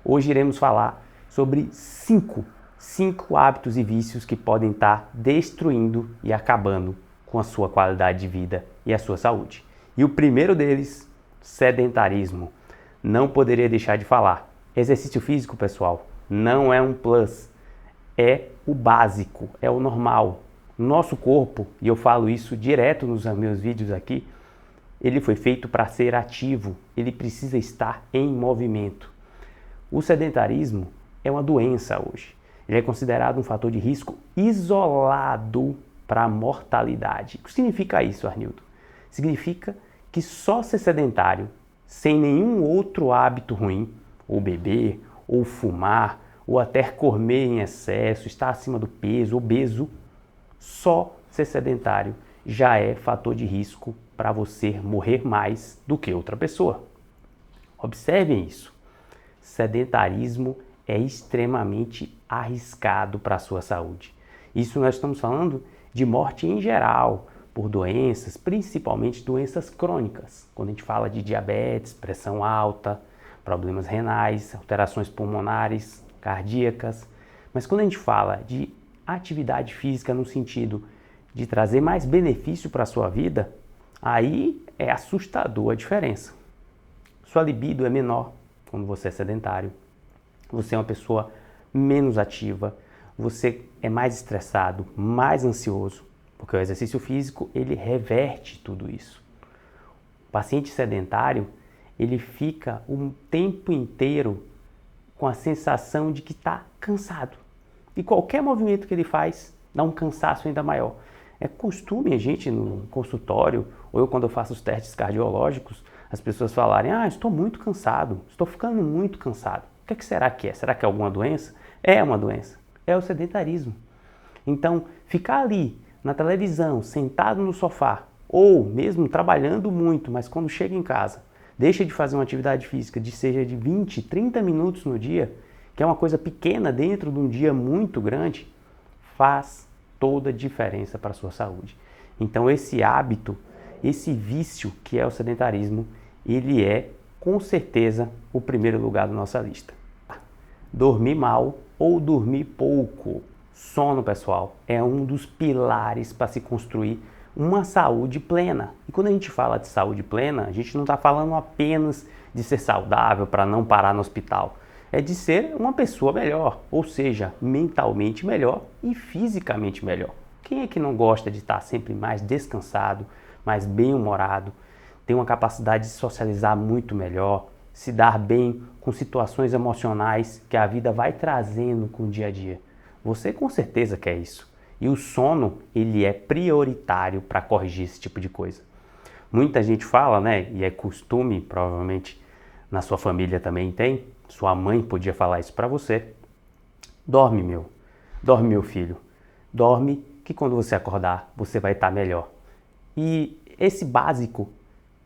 Hoje iremos falar sobre cinco hábitos e vícios que podem estar destruindo e acabando com a sua qualidade de vida e a sua saúde. E o primeiro deles, sedentarismo. Não poderia deixar de falar. Exercício físico, pessoal, não é um plus, é o básico, é o normal. Nosso corpo, e eu falo isso direto nos meus vídeos aqui, ele foi feito para ser ativo, ele precisa estar em movimento. O sedentarismo é uma doença hoje. Ele é considerado um fator de risco isolado para a mortalidade. O que significa isso, Arnildo? Significa que só ser sedentário, sem nenhum outro hábito ruim, ou beber, ou fumar, ou até comer em excesso, estar acima do peso, obeso, só ser sedentário já é fator de risco para você morrer mais do que outra pessoa. Observem isso. Sedentarismo é extremamente arriscado para a sua saúde. Isso nós estamos falando de morte em geral, por doenças, principalmente doenças crônicas. Quando a gente fala de diabetes, pressão alta, problemas renais, alterações pulmonares, cardíacas. Mas quando a gente fala de atividade física no sentido de trazer mais benefício para a sua vida, aí é assustador a diferença. Sua libido é menor quando você é sedentário, você é uma pessoa menos ativa, você é mais estressado, mais ansioso, porque o exercício físico ele reverte tudo isso. O paciente sedentário ele fica um tempo inteiro com a sensação de que está cansado. E qualquer movimento que ele faz dá um cansaço ainda maior. É costume a gente no consultório, ou eu quando eu faço os testes cardiológicos, as pessoas falarem, estou muito cansado, estou ficando muito cansado. O que será que é? Será que é alguma doença? É uma doença, é o sedentarismo. Então, ficar ali na televisão, sentado no sofá, ou mesmo trabalhando muito, mas quando chega em casa, deixa de fazer uma atividade física seja de 20, 30 minutos no dia, que é uma coisa pequena dentro de um dia muito grande, faz toda a diferença para a sua saúde. Então esse hábito, esse vício que é o sedentarismo, ele é com certeza o primeiro lugar da nossa lista. Dormir mal ou dormir pouco. Sono, pessoal, é um dos pilares para se construir uma saúde plena. E quando a gente fala de saúde plena, a gente não está falando apenas de ser saudável para não parar no hospital. É de ser uma pessoa melhor, ou seja, mentalmente melhor e fisicamente melhor. Quem é que não gosta de estar sempre mais descansado, mais bem-humorado, ter uma capacidade de socializar muito melhor, se dar bem com situações emocionais que a vida vai trazendo com o dia a dia? Você com certeza quer isso. E o sono, ele é prioritário para corrigir esse tipo de coisa. Muita gente fala, né, e é costume, provavelmente na sua família também tem, sua mãe podia falar isso para você. Dorme, meu filho. Dorme que quando você acordar, você vai estar melhor. E esse básico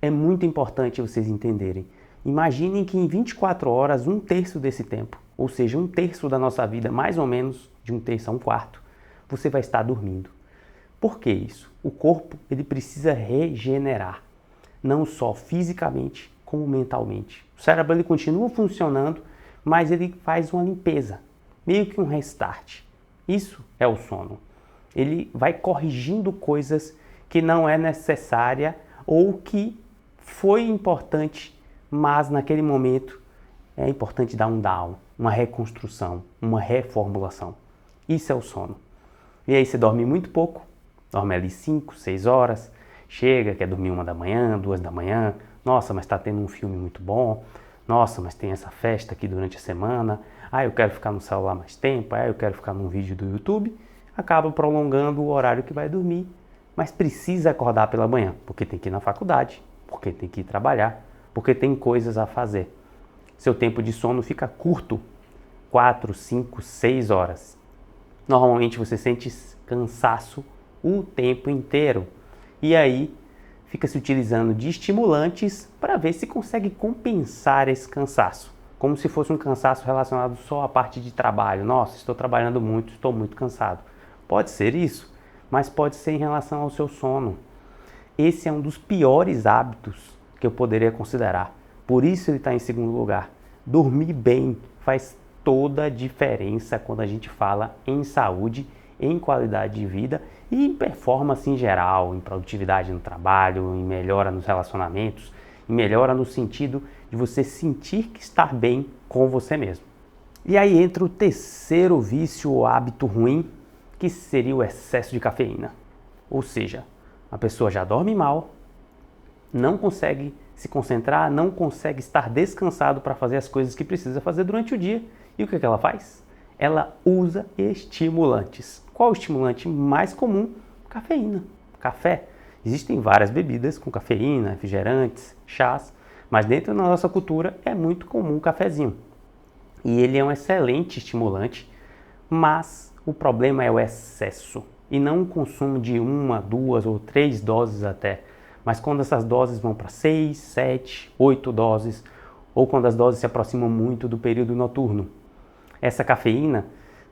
é muito importante vocês entenderem. Imaginem que em 24 horas, 1/3 desse tempo, ou seja, 1/3 da nossa vida, mais ou menos, de 1/3 a 1/4, você vai estar dormindo. Por que isso? O corpo ele precisa regenerar, não só fisicamente, como mentalmente. O cérebro ele continua funcionando, mas ele faz uma limpeza, meio que um restart. Isso é o sono. Ele vai corrigindo coisas que não é necessária ou que foi importante, mas naquele momento é importante dar um down, uma reconstrução, uma reformulação. Isso é o sono. E aí você dorme muito pouco, dorme ali 5, 6 horas, chega, quer dormir 1 da manhã, 2 da manhã, nossa, mas está tendo um filme muito bom, nossa, mas tem essa festa aqui durante a semana, eu quero ficar no celular mais tempo, eu quero ficar num vídeo do YouTube, acaba prolongando o horário que vai dormir, mas precisa acordar pela manhã, porque tem que ir na faculdade, porque tem que ir trabalhar, porque tem coisas a fazer. Seu tempo de sono fica curto, 4, 5, 6 horas. Normalmente você sente cansaço o tempo inteiro. E aí fica se utilizando de estimulantes para ver se consegue compensar esse cansaço. Como se fosse um cansaço relacionado só à parte de trabalho. Nossa, estou trabalhando muito, estou muito cansado. Pode ser isso, mas pode ser em relação ao seu sono. Esse é um dos piores hábitos que eu poderia considerar. Por isso ele está em segundo lugar. Dormir bem faz toda a diferença quando a gente fala em saúde, em qualidade de vida e em performance em geral, em produtividade no trabalho, em melhora nos relacionamentos, em melhora no sentido de você sentir que está bem com você mesmo. E aí entra o terceiro vício ou hábito ruim, que seria o excesso de cafeína. Ou seja, a pessoa já dorme mal, não consegue se concentrar, não consegue estar descansado para fazer as coisas que precisa fazer durante o dia. E o que ela faz? Ela usa estimulantes. Qual o estimulante mais comum? Cafeína, café. Existem várias bebidas com cafeína, refrigerantes, chás, mas dentro da nossa cultura é muito comum o cafezinho. E ele é um excelente estimulante, mas o problema é o excesso. E não o consumo de 1, 2 ou 3 doses até. Mas quando essas doses vão para 6, 7, 8 doses, ou quando as doses se aproximam muito do período noturno. Essa cafeína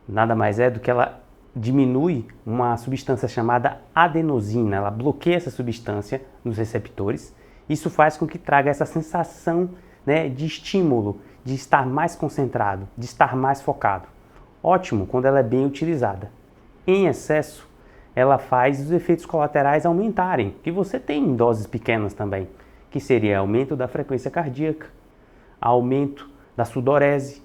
nada mais é do que ela diminui uma substância chamada adenosina. Ela bloqueia essa substância nos receptores. Isso faz com que traga essa sensação, né, de estímulo, de estar mais concentrado, de estar mais focado. Ótimo quando ela é bem utilizada. Em excesso, ela faz os efeitos colaterais aumentarem, que você tem em doses pequenas também, que seria aumento da frequência cardíaca, aumento da sudorese,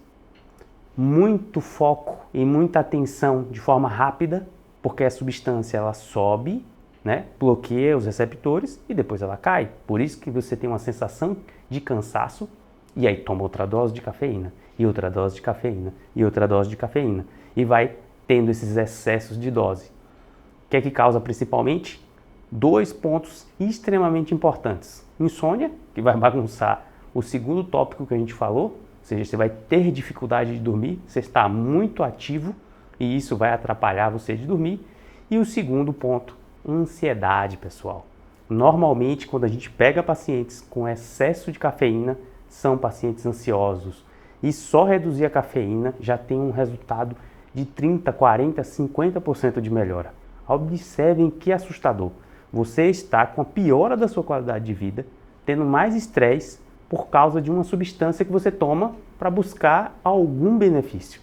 muito foco e muita atenção de forma rápida, porque a substância ela sobe, né, bloqueia os receptores e depois ela cai. Por isso que você tem uma sensação de cansaço e aí toma outra dose de cafeína, e outra dose de cafeína, e outra dose de cafeína. E vai tendo esses excessos de dose. O que é que causa principalmente? 2 pontos extremamente importantes. Insônia, que vai bagunçar o segundo tópico que a gente falou, ou seja, você vai ter dificuldade de dormir, você está muito ativo e isso vai atrapalhar você de dormir. E o segundo ponto, ansiedade, pessoal. Normalmente, quando a gente pega pacientes com excesso de cafeína, são pacientes ansiosos. E só reduzir a cafeína já tem um resultado de 30, 40, 50% de melhora. Observem que assustador. Você está com a piora da sua qualidade de vida, tendo mais estresse por causa de uma substância que você toma para buscar algum benefício.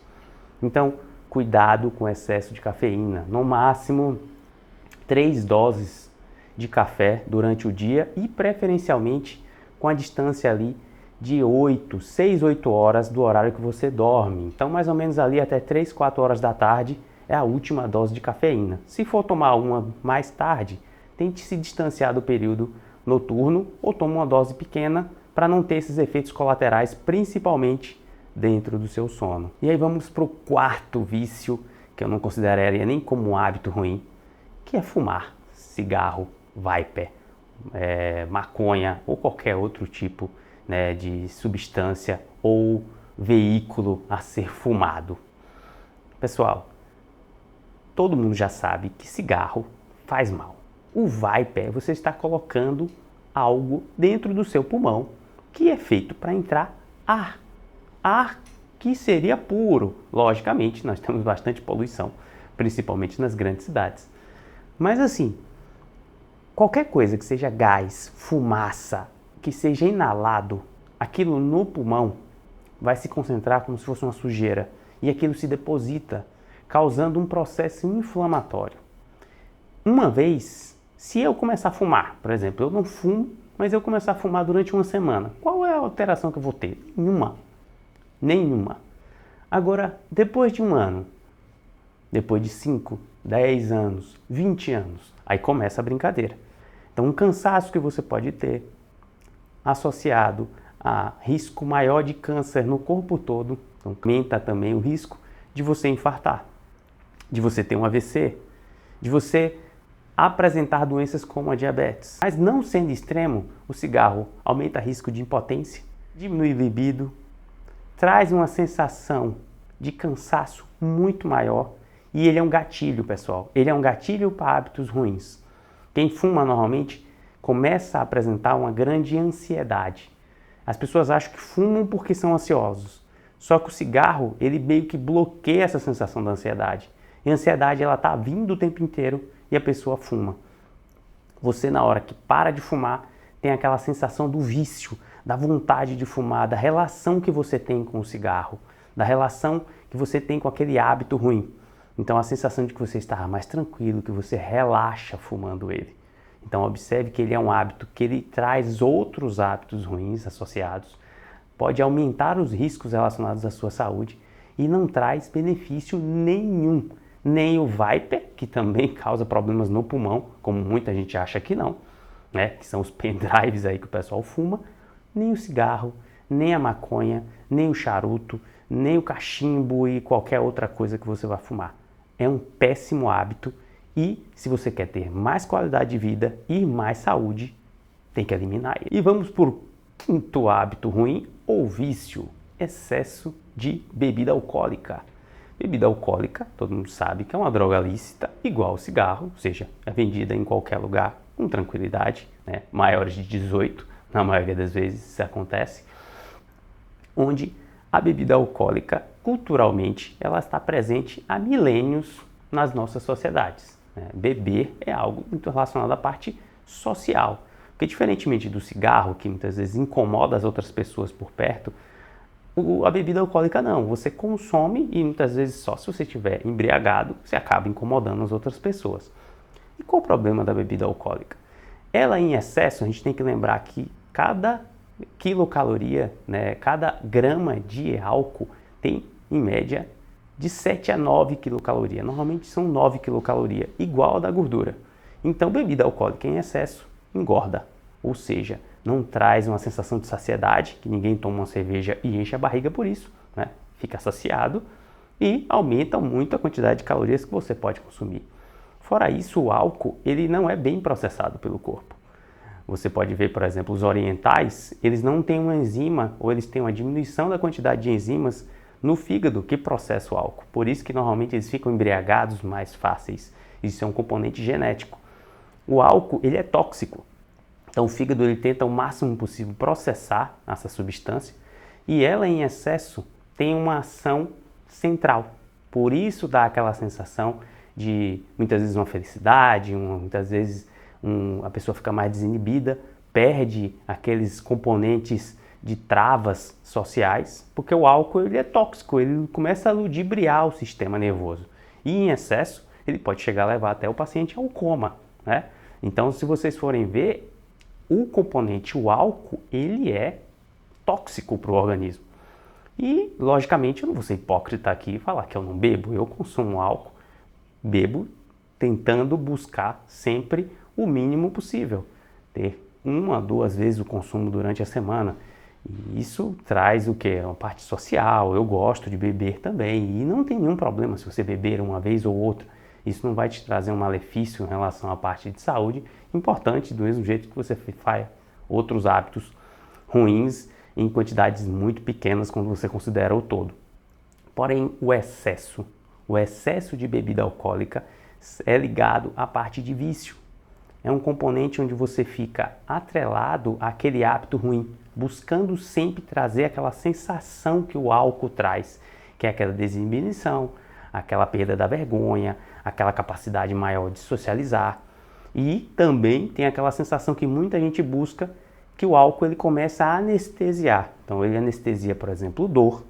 Então, cuidado com o excesso de cafeína. No máximo, 3 doses de café durante o dia e preferencialmente com a distância ali de 6, 8 horas do horário que você dorme. Então, mais ou menos ali até 3, 4 horas da tarde é a última dose de cafeína. Se for tomar uma mais tarde, tente se distanciar do período noturno ou tome uma dose pequena para não ter esses efeitos colaterais, principalmente dentro do seu sono. E aí vamos para o quarto vício, que eu não consideraria nem como um hábito ruim, que é fumar cigarro, vape, maconha ou qualquer outro tipo, né, de substância ou veículo a ser fumado. Pessoal, todo mundo já sabe que cigarro faz mal. O vape, você está colocando algo dentro do seu pulmão que é feito para entrar ar. Ar que seria puro. Logicamente, nós temos bastante poluição, principalmente nas grandes cidades. Mas assim, qualquer coisa que seja gás, fumaça, que seja inalado, aquilo no pulmão vai se concentrar como se fosse uma sujeira e aquilo se deposita, causando um processo inflamatório. Uma vez, se eu começar a fumar, por exemplo, eu não fumo, mas eu começar a fumar durante uma semana, qual é a alteração que eu vou ter? Nenhuma. Agora, depois de um ano, depois de 5, 10 anos, 20 anos, aí começa a brincadeira. Então, um cansaço que você pode ter associado a risco maior de câncer no corpo todo, então aumenta também o risco de você infartar, de você ter um AVC, de você apresentar doenças como a diabetes. Mas não sendo extremo, o cigarro aumenta o risco de impotência, diminui a libido, traz uma sensação de cansaço muito maior e ele é um gatilho, pessoal. Ele é um gatilho para hábitos ruins. Quem fuma normalmente começa a apresentar uma grande ansiedade. As pessoas acham que fumam porque são ansiosos. Só que o cigarro, ele meio que bloqueia essa sensação da ansiedade. E a ansiedade, ela está vindo o tempo inteiro e a pessoa fuma. Você, na hora que para de fumar, tem aquela sensação do vício, da vontade de fumar, da relação que você tem com o cigarro, da relação que você tem com aquele hábito ruim. Então a sensação de que você está mais tranquilo, que você relaxa fumando ele. Então observe que ele é um hábito que ele traz outros hábitos ruins associados, pode aumentar os riscos relacionados à sua saúde e não traz benefício nenhum. Nem o Viper, que também causa problemas no pulmão, como muita gente acha que não, né? Que são os pendrives aí que o pessoal fuma, nem o cigarro, nem a maconha, nem o charuto, nem o cachimbo e qualquer outra coisa que você vai fumar. É um péssimo hábito e se você quer ter mais qualidade de vida e mais saúde, tem que eliminar ele. E vamos para o quinto hábito ruim ou vício: excesso de bebida alcoólica. Bebida alcoólica, todo mundo sabe que é uma droga lícita, igual ao cigarro, ou seja, é vendida em qualquer lugar com tranquilidade, né? Maiores de 18, na maioria das vezes isso acontece, onde a bebida alcoólica, culturalmente, ela está presente há milênios nas nossas sociedades, né? Beber é algo muito relacionado à parte social, porque diferentemente do cigarro, que muitas vezes incomoda as outras pessoas por perto, a bebida alcoólica não, você consome e muitas vezes só se você estiver embriagado, você acaba incomodando as outras pessoas. E qual o problema da bebida alcoólica? Ela em excesso, a gente tem que lembrar que cada quilocaloria, né, cada grama de álcool tem em média de 7 a 9 quilocalorias, normalmente são 9 quilocalorias, igual a da gordura. Então bebida alcoólica em excesso engorda, ou seja, não traz uma sensação de saciedade, que ninguém toma uma cerveja e enche a barriga por isso, né? Fica saciado e aumenta muito a quantidade de calorias que você pode consumir. Fora isso, o álcool ele não é bem processado pelo corpo. Você pode ver, por exemplo, os orientais, eles não têm uma enzima ou eles têm uma diminuição da quantidade de enzimas no fígado que processa o álcool. Por isso que normalmente eles ficam embriagados mais fáceis. Isso é um componente genético. O álcool ele é tóxico. Então o fígado ele tenta o máximo possível processar essa substância e ela em excesso tem uma ação central. Por isso dá aquela sensação de muitas vezes uma felicidade, muitas vezes a pessoa fica mais desinibida, perde aqueles componentes de travas sociais, porque o álcool ele é tóxico, ele começa a ludibriar o sistema nervoso e em excesso ele pode chegar a levar até o paciente ao coma, né? Então se vocês forem ver, o componente, o álcool, ele é tóxico para o organismo. E, logicamente, eu não vou ser hipócrita aqui e falar que eu não bebo. Eu consumo álcool, bebo tentando buscar sempre o mínimo possível. Ter 1 a 2 vezes o consumo durante a semana. E isso traz o quê? Uma parte social. Eu gosto de beber também. E não tem nenhum problema se você beber uma vez ou outra. Isso não vai te trazer um malefício em relação à parte de saúde importante, do mesmo jeito que você faz outros hábitos ruins em quantidades muito pequenas quando você considera o todo. Porém, o excesso de bebida alcoólica é ligado à parte de vício. É um componente onde você fica atrelado àquele hábito ruim, buscando sempre trazer aquela sensação que o álcool traz, que é aquela desinibição, aquela perda da vergonha, aquela capacidade maior de socializar. E também tem aquela sensação que muita gente busca, que o álcool ele começa a anestesiar. Então ele anestesia, por exemplo, dor,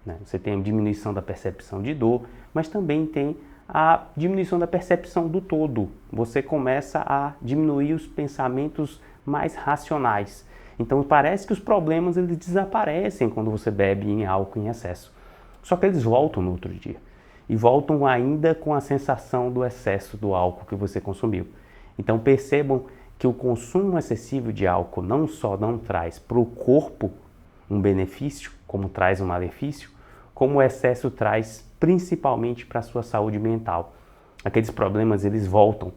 né? Você tem a diminuição da percepção de dor, mas também tem a diminuição da percepção do todo. Você começa a diminuir os pensamentos mais racionais. Então parece que os problemas eles desaparecem quando você bebe em álcool em excesso. Só que eles voltam no outro dia. E voltam ainda com a sensação do excesso do álcool que você consumiu. Então percebam que o consumo excessivo de álcool não só não traz para o corpo um benefício, como traz um malefício, como o excesso traz principalmente para a sua saúde mental. Aqueles problemas eles voltam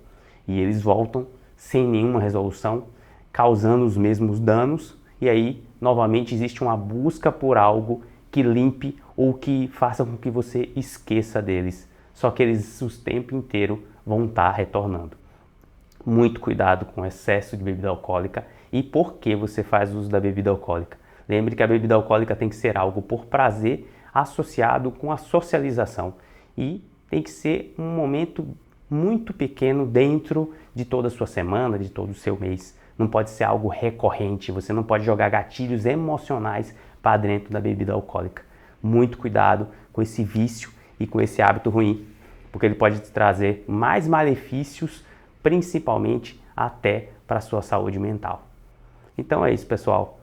e eles voltam sem nenhuma resolução, causando os mesmos danos e aí novamente existe uma busca por algo que limpe ou que faça com que você esqueça deles. Só que eles o tempo inteiro vão estar retornando. Muito cuidado com o excesso de bebida alcoólica e por que você faz uso da bebida alcoólica. Lembre que a bebida alcoólica tem que ser algo por prazer associado com a socialização e tem que ser um momento muito pequeno dentro de toda a sua semana, de todo o seu mês. não pode ser algo recorrente, você não pode jogar gatilhos emocionais para dentro da bebida alcoólica. Muito cuidado com esse vício e com esse hábito ruim, porque ele pode te trazer mais malefícios, principalmente até para a sua saúde mental. Então é isso, pessoal.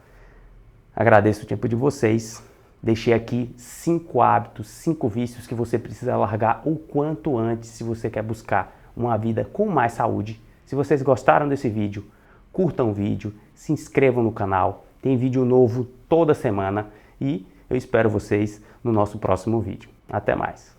Agradeço o tempo de vocês. Deixei aqui 5 hábitos, 5 vícios que você precisa largar o quanto antes se você quer buscar uma vida com mais saúde. Se vocês gostaram desse vídeo, curtam o vídeo, se inscrevam no canal. Tem vídeo novo toda semana e eu espero vocês no nosso próximo vídeo. Até mais!